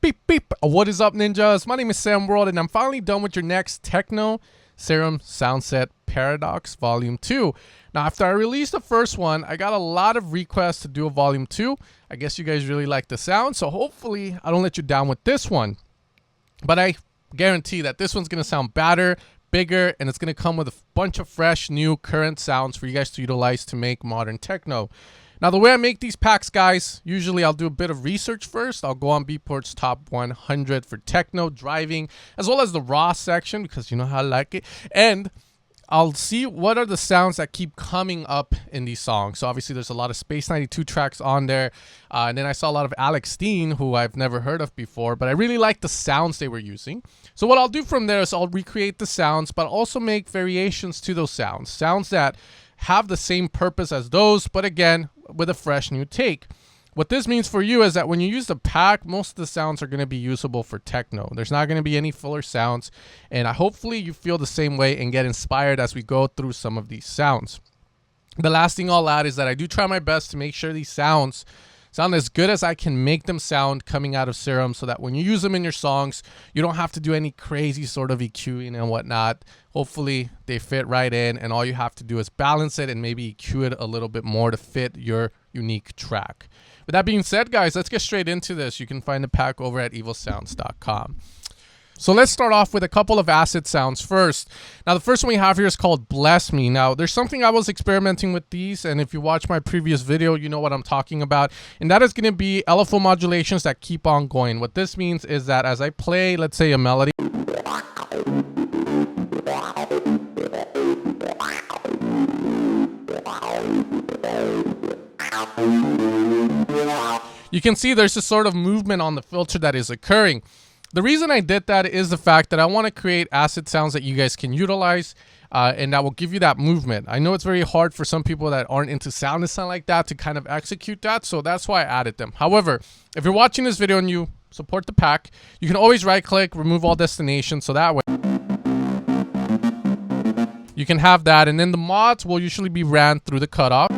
beep, beep. What is up, ninjas? My name is Sam World, and I'm finally done with your next Techno Serum Soundset Paradox Volume 2. Now, after I released the first one, I got a lot of requests to do a Volume 2. I guess you guys really like the sound, so hopefully I don't let you down with this one. But I guarantee that this one's going to sound better, bigger, and it's going to come with a bunch of fresh, new, current sounds for you guys to utilize to make modern techno. Now, the way I make these packs, guys, usually I'll do a bit of research first. I'll go on Beatport's top 100 for techno, driving, as well as the raw section, because you know how I like it. And I'll see what are the sounds that keep coming up in these songs. So obviously there's a lot of Space 92 tracks on there. And then I saw a lot of Alex Steen, who I've never heard of before, but I really like the sounds they were using. So what I'll do from there is I'll recreate the sounds, but also make variations to those sounds. Sounds that have the same purpose as those, but again, with a fresh new take. What this means for you is that when you use the pack, most of the sounds are going to be usable for techno. There's not going to be any filler sounds, and hopefully you feel the same way and get inspired as we go through some of these sounds. The last thing I'll add is that I do try my best to make sure these sounds sound as good as I can make them sound coming out of Serum, so that when you use them in your songs, you don't have to do any crazy sort of EQing and whatnot. Hopefully they fit right in, and all you have to do is balance it and maybe EQ it a little bit more to fit your unique track. With that being said, guys, let's get straight into this. You can find the pack over at evilsounds.com. So let's start off with a couple of acid sounds first. Now, the first one we have here is called Bless Me. Now, there's something I was experimenting with these, and if you watch my previous video, you know what I'm talking about. And that is going to be LFO modulations that keep on going. What this means is that as I play, let's say, a melody, you can see there's a sort of movement on the filter that is occurring. The reason I did that is the fact that I want to create acid sounds that you guys can utilize and that will give you that movement. I know it's very hard for some people that aren't into sound and sound like that to kind of execute that, so that's why I added them. However, if you're watching this video and you support the pack, you can always right click, remove all destinations, so that way you can have that, and then the mods will usually be ran through the cutoff.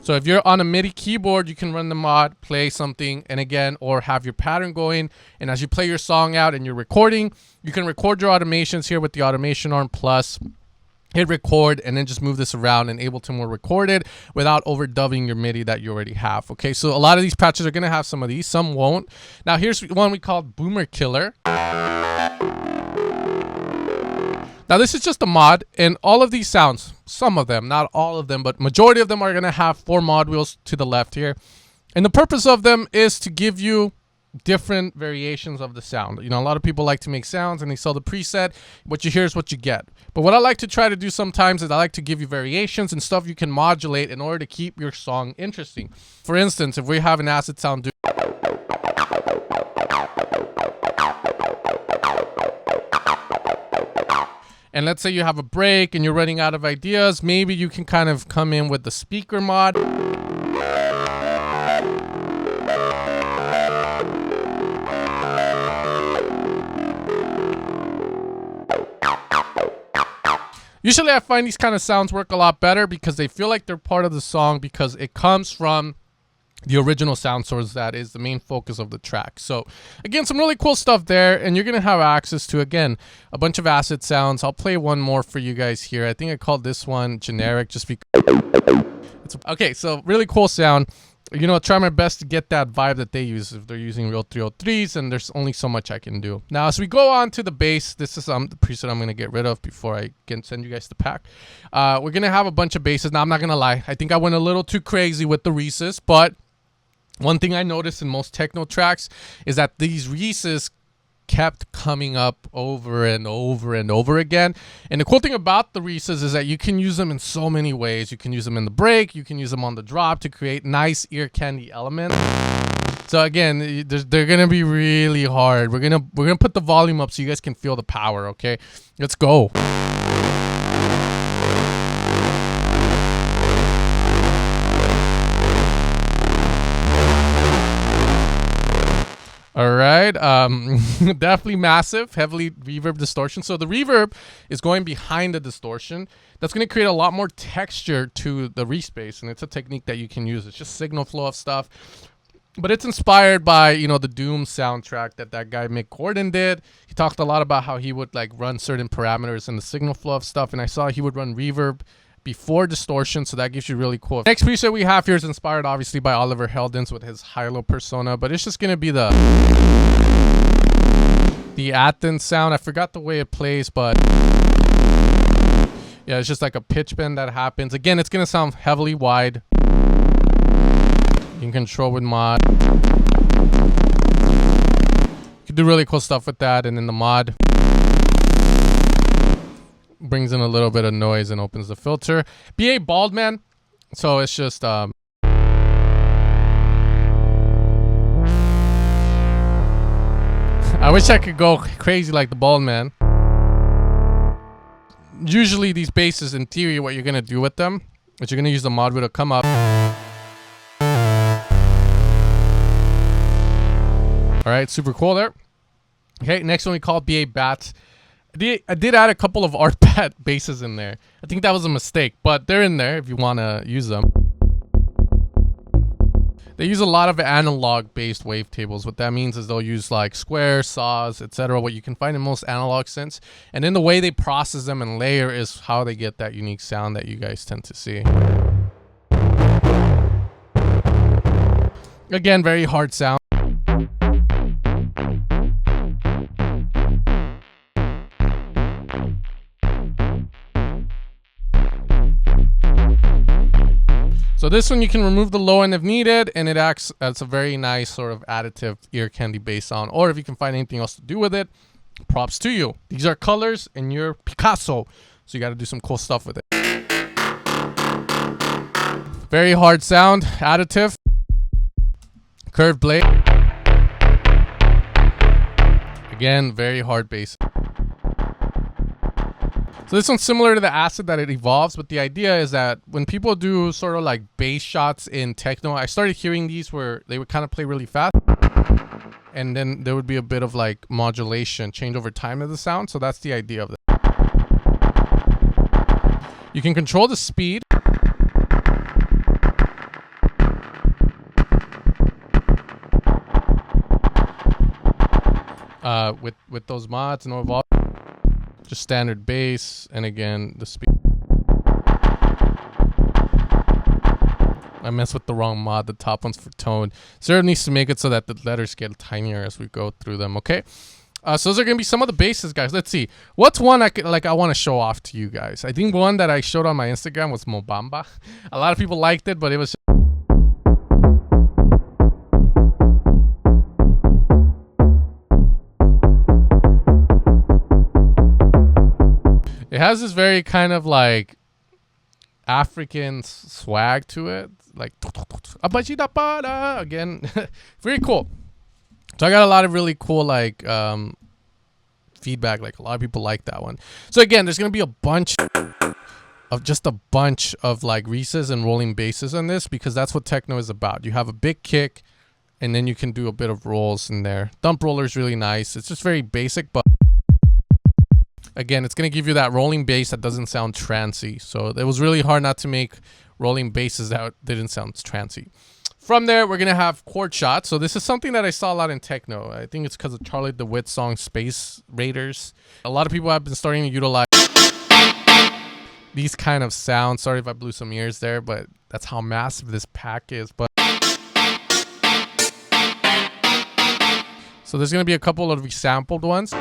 So if you're on a MIDI keyboard, you can run the mod, play something, and again, or have your pattern going. And as you play your song out and you're recording, you can record your automations here with the automation arm plus, hit record, and then just move this around and Ableton will record it without overdubbing your MIDI that you already have. Okay, so a lot of these patches are going to have some of these, some won't. Now here's one we call Boomer Killer. Now this is just a mod, and all of these sounds, some of them, not all of them, but majority of them are going to have 4 mod wheels to the left here. And the purpose of them is to give you different variations of the sound. You know, a lot of people like to make sounds and they sell the preset. What you hear is what you get. But what I like to try to do sometimes is I like to give you variations and stuff you can modulate in order to keep your song interesting. For instance, if we have an acid sound and let's say you have a break and you're running out of ideas, maybe you can kind of come in with the speaker mod. Usually I find these kind of sounds work a lot better because they feel like they're part of the song because it comes from the original sound source that is the main focus of the track. So again, some really cool stuff there, and you're gonna have access to, again, a bunch of acid sounds. I'll play one more for you guys here. I think I called this one generic just because it's okay. So really cool sound. You know, try my best to get that vibe that they use if they're using real 303s, and there's only so much I can do. Now, as we go on to the bass, this is the preset I'm going to get rid of before I can send you guys the pack. We're going to have a bunch of basses. Now, I'm not going to lie. I think I went a little too crazy with the Reese's, but one thing I noticed in most techno tracks is that these Reese's kept coming up over and over and over again. And the cool thing about the Reese's is that you can use them in so many ways. You can use them in the break, you can use them on the drop to create nice ear candy elements. So again, they're gonna be really hard. We're gonna put the volume up so you guys can feel the power. Okay, let's go. All right, definitely massive, heavily reverb distortion. So the reverb is going behind the distortion. That's going to create a lot more texture to the respace, and it's a technique that you can use. It's just signal flow of stuff. But it's inspired by, you know, the Doom soundtrack that guy Mick Gordon did. He talked a lot about how he would like run certain parameters in the signal flow of stuff, and I saw he would run reverb before distortion, so that gives you really cool. Next preset we have here is inspired obviously by Oliver Heldens with his high-low persona, but it's just gonna be the Athens sound. I forgot the way it plays, but yeah, it's just like a pitch bend that happens. Again, it's gonna sound heavily wide. You can control with mod. You can do really cool stuff with that, and then the mod brings in a little bit of noise and opens the filter. BA Baldman, so it's just I wish I could go crazy like the Baldman. Usually these basses, in theory, what you're gonna do with them is you're gonna use the mod to come up. All right, super cool there. Okay, next one we call BA Bats. I did add a couple of Art Bat basses in there. I think that was a mistake, but they're in there if you want to use them. They use a lot of analog-based wavetables. What that means is they'll use like squares, saws, etc. What you can find in most analog synths. And then the way they process them and layer is how they get that unique sound that you guys tend to see. Again, very hard sound. So this one you can remove the low end if needed, and it acts as a very nice sort of additive ear candy bass sound. Or if you can find anything else to do with it, props to you. These are colors and you're Picasso, so you got to do some cool stuff with it. Very hard sound, additive, curved blade. Again, very hard bass. So this one's similar to the acid that it evolves, but the idea is that when people do sort of like bass shots in techno, I started hearing these where they would kind of play really fast, and then there would be a bit of like modulation, change over time of the sound. So that's the idea of it. You can control the speed. With those mods, no evolve. Just standard bass, and again the speed. I messed with the wrong mod. The top one's for tone. Serum needs to make it so that the letters get tinier as we go through them. Okay, so those are gonna be some of the basses, guys. Let's see. What's one I want to show off to you guys? I think one that I showed on my Instagram was Mobamba. A lot of people liked it, but it was. It has this very kind of like African swag to it, like again, very cool. So I got a lot of really cool like feedback. Like a lot of people like that one. So again, there's gonna be a bunch of like Reese's and rolling basses on this, because that's what techno is about. You have a big kick, and then you can do a bit of rolls in there. Dump roller is really nice. It's just very basic, but again, it's going to give you that rolling bass that doesn't sound trancy. So it was really hard not to make rolling basses that didn't sound trancy. From there, we're going to have Chord Shots. So this is something that I saw a lot in techno. I think it's because of Charlie DeWitt's song Space Raiders. A lot of people have been starting to utilize these kind of sounds. Sorry if I blew some ears there, but that's how massive this pack is. But so there's going to be a couple of resampled ones.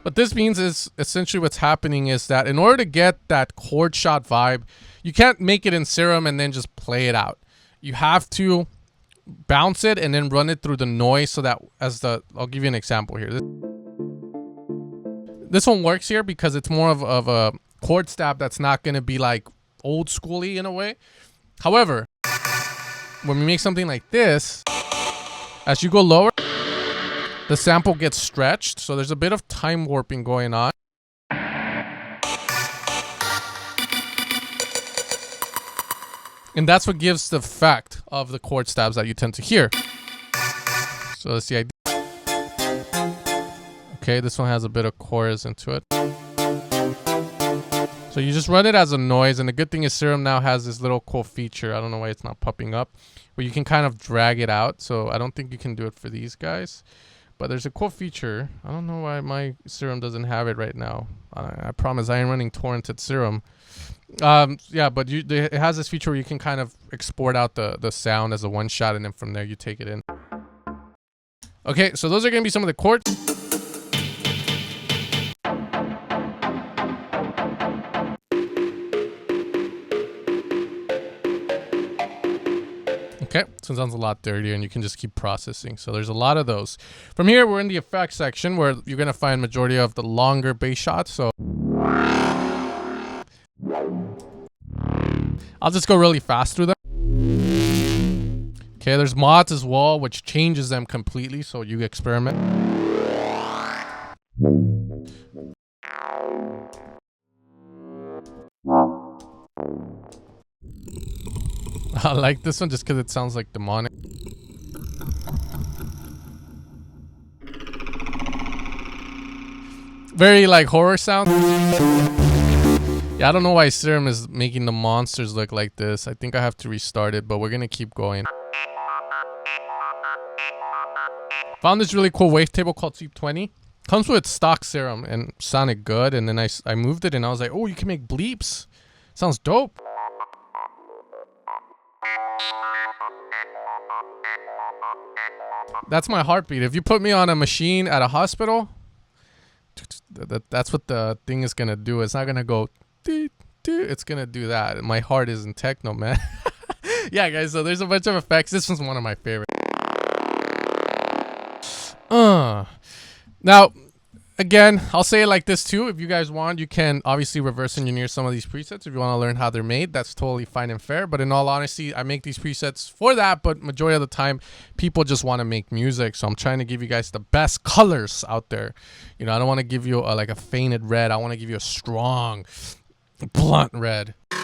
What this means is essentially what's happening is that in order to get that chord shot vibe, you can't make it in Serum and then just play it out. You have to bounce it and then run it through the noise so that I'll give you an example here. This one works here because it's more of a chord stab that's not going to be like old schooly in a way. However, when we make something like this, as you go lower, the sample gets stretched, so there's a bit of time warping going on. And that's what gives the effect of the chord stabs that you tend to hear. So that's the idea. Okay, this one has a bit of chorus into it. So So you just run it as a noise, and the good thing is Serum now has this little cool feature. I don't know why it's not popping up, where you can kind of drag it out. So I don't think you can do it for these guys, but there's a cool feature. I don't know why my Serum doesn't have it right now. I promise I am running torrented Serum. Yeah, but it has this feature where you can kind of export out the sound as a one shot, and then from there you take it in. Okay, so those are gonna be some of the chords. Okay, so it sounds a lot dirtier, and you can just keep processing. So there's a lot of those. From here, we're in the effects section where you're gonna find majority of the longer bass shots. So I'll just go really fast through them. Okay, there's mods as well, which changes them completely, so you experiment. I like this one just because it sounds like demonic. Very like horror sound. Yeah, I don't know why Serum is making the monsters look like this. I think I have to restart it, but we're gonna keep going. Found this really cool wavetable called Sweep 20. Comes with stock Serum and sounded good, and then I moved it and I was like, oh, you can make bleeps. Sounds dope. That's my heartbeat. If you put me on a machine at a hospital, that's what the thing is gonna do. It's not gonna go it's gonna do that. My heart is in techno, man. Yeah, guys, so there's a bunch of effects. This one's one of my favorites. Now, again, I'll say it like this too. If you guys want, you can obviously reverse engineer some of these presets if you want to learn how they're made. That's totally fine and fair. But in all honesty, I make these presets for that. But majority of the time, people just want to make music. So I'm trying to give you guys the best colors out there. You know, I don't want to give you like a fainted red. I want to give you a strong, blunt red. All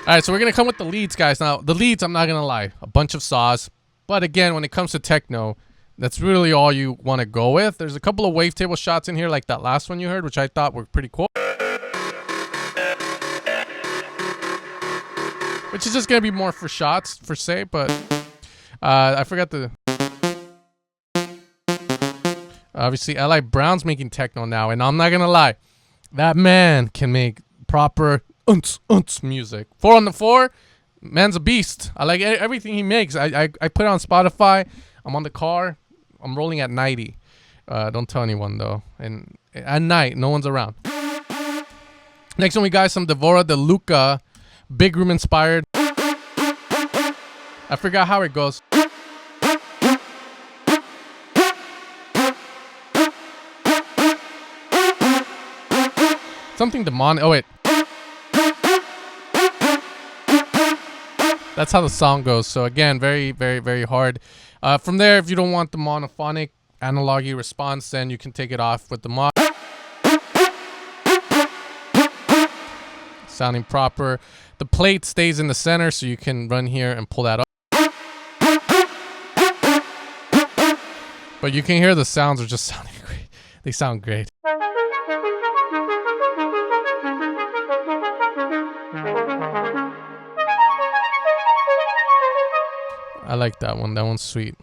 right, so we're going to come with the leads, guys. Now, the leads, I'm not going to lie, a bunch of saws. But again, when it comes to techno, that's really all you want to go with. There's a couple of wavetable shots in here, like that last one you heard, which I thought were pretty cool. Which is just going to be more for shots, per se, but I forgot the... Obviously, L.I. Brown's making techno now, and I'm not going to lie. That man can make proper music. 4 on the 4, man's a beast. I like everything he makes. I put it on Spotify. I'm on the car. I'm rolling at 90. Don't tell anyone though. And at night, no one's around. Next one, we got some Devora De Luca, big room inspired. I forgot how it goes. Something demonic. Oh wait. That's how the song goes. So again, very, very, very hard. From there, if you don't want the monophonic analogy response, then you can take it off with the mod. Sounding proper. The plate stays in the center, so you can run here and pull that up. But you can hear the sounds are just sounding great. They sound great. I like that one. That one's sweet.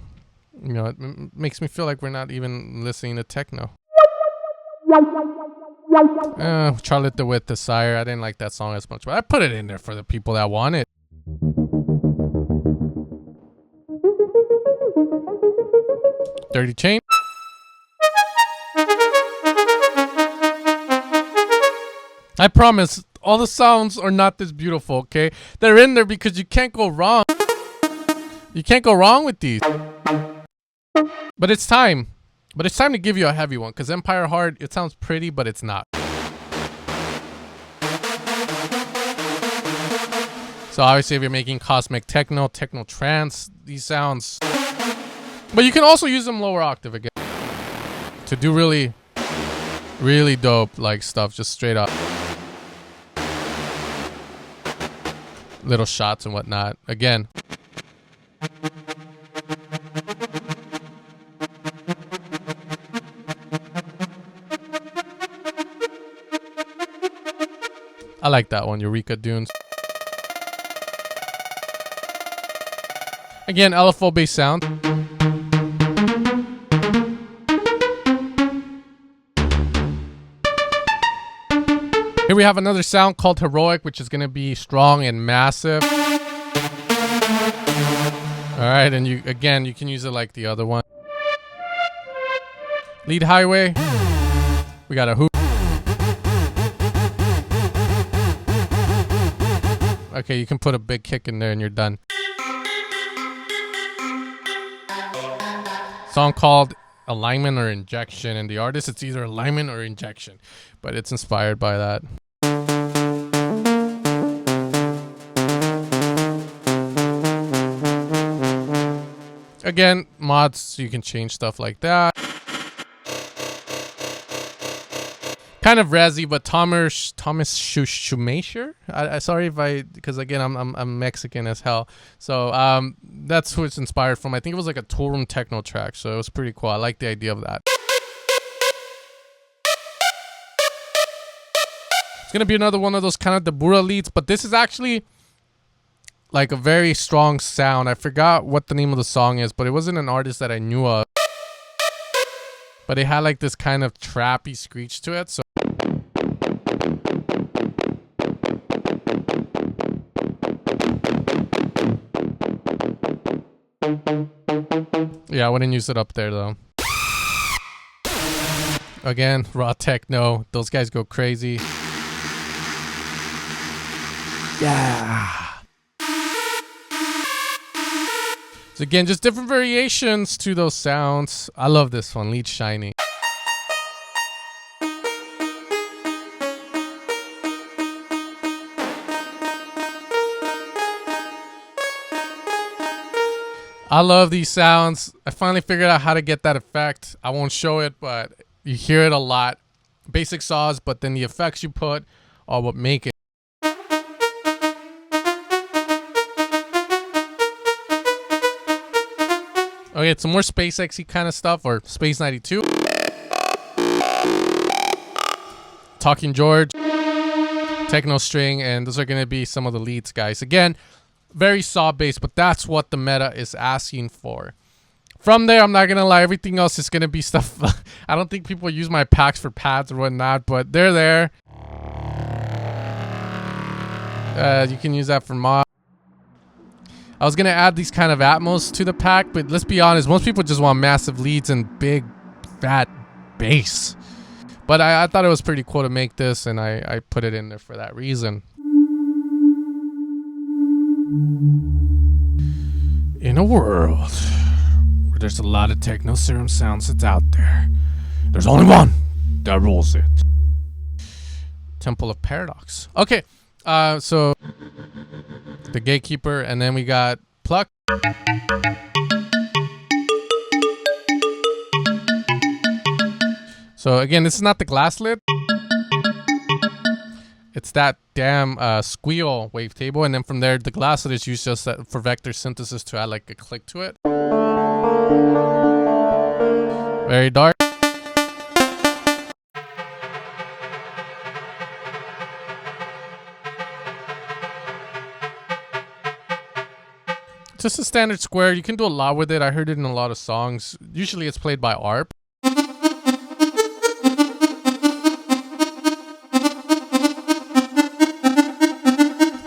You know, it makes me feel like we're not even listening to techno. Charlotte DeWitt Desire. I didn't like that song as much, but I put it in there for the people that want it. Dirty Chain. I promise, all the sounds are not this beautiful, okay? They're in there because you can't go wrong. You can't go wrong with these. But it's time. But it's time to give you a heavy one, because Empire Heart, it sounds pretty, but it's not. So obviously if you're making cosmic techno, techno trance, these sounds. But you can also use them lower octave again to do really, really dope like stuff, just straight up. Little shots and whatnot. Again. I like that one, Eureka Dunes. Again, LFO based sound. Here we have another sound called Heroic, which is going to be strong and massive. Alright, and you can use it like the other one. Lead highway. We got a hoop. Okay, you can put a big kick in there and you're done. Song called Alignment or Injection, and the artist, it's either alignment or injection, but it's inspired by that. Again, mods, so you can change stuff like that. Kind of razzy, but Thomas Schumacher. Sorry if because again I'm Mexican as hell. So that's who it's inspired from. I think it was like a Toolroom techno track, so it was pretty cool. I like the idea of that. It's gonna be another one of those kind of Dabura leads, but this is actually like a very strong sound. I forgot what the name of the song is, but it wasn't an artist that I knew of. But it had like this kind of trappy screech to it. So yeah, I wouldn't use it up there though. Again, raw techno. Those guys go crazy. Yeah. So again, just different variations to those sounds. I love this one, Lead Shiny. I love these sounds. I finally figured out how to get that effect. I won't show it, but you hear it a lot. Basic saws, but then the effects you put are what make it. Okay, some more SpaceX-y kind of stuff, or Space 92. Talking George, Techno String, and those are going to be some of the leads, guys. Again, very saw based, but that's what the meta is asking for. From there, I'm not going to lie, everything else is going to be stuff. I don't think people use my packs for pads or whatnot, but they're there. You can use that for mod. I was going to add these kind of Atmos to the pack, but let's be honest, most people just want massive leads and big, fat bass. But I thought it was pretty cool to make this, and I put it in there for that reason. In a world where there's a lot of Techno Serum sounds that's out there, there's only one that rules it. Temple of Paradox. Okay, so the Gatekeeper, and then we got Pluck. So again, this is not the glass lid. It's that damn squeal wavetable, and then from there, the glass lid is used just for vector synthesis to add like a click to it. Very dark. Just a standard square. You can do a lot with it. I heard it in a lot of songs. Usually it's played by ARP.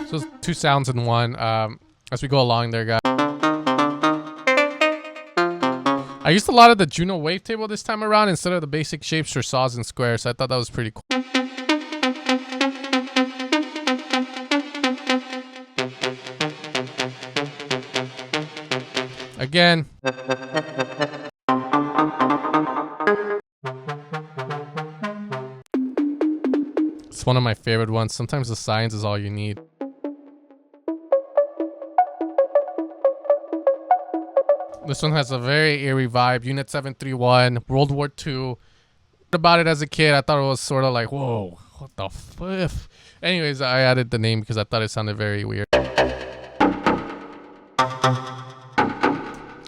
So it's two sounds in one. As we go along there, guys. I used a lot of the Juno wavetable this time around instead of the basic shapes for saws and squares. So I thought that was pretty cool. Again, it's one of my favorite ones. Sometimes the science is all you need. This one has a very eerie vibe. Unit 731, World War II. About it as a kid, I thought it was sort of like, whoa, what the f? Anyways, I added the name because I thought it sounded very weird.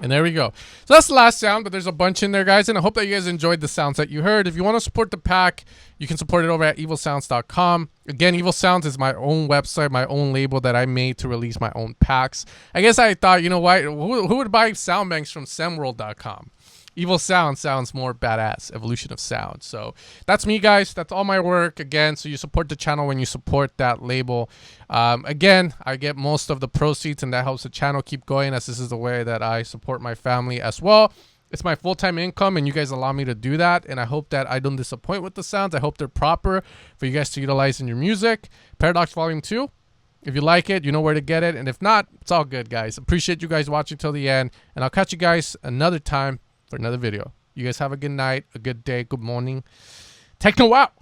And there we go. So that's the last sound, but there's a bunch in there, guys. And I hope that you guys enjoyed the sounds that you heard. If you want to support the pack, you can support it over at evilsounds.com. Again, Evil Sounds is my own website, my own label that I made to release my own packs. I guess I thought, you know what? Who would buy sound banks from semworld.com? Evil Sound sounds more badass. Evolution of sound. So that's me, guys. That's all my work. Again, so you support the channel when you support that label. Again, I get most of the proceeds, and that helps the channel keep going, as this is the way that I support my family as well. It's my full-time income, and you guys allow me to do that. And I hope that I don't disappoint with the sounds. I hope they're proper for you guys to utilize in your music. Paradox Volume 2. If you like it, you know where to get it. And if not, it's all good, guys. Appreciate you guys watching till the end. And I'll catch you guys another time for another video. You guys have a good night, a good day, good morning. Techno out.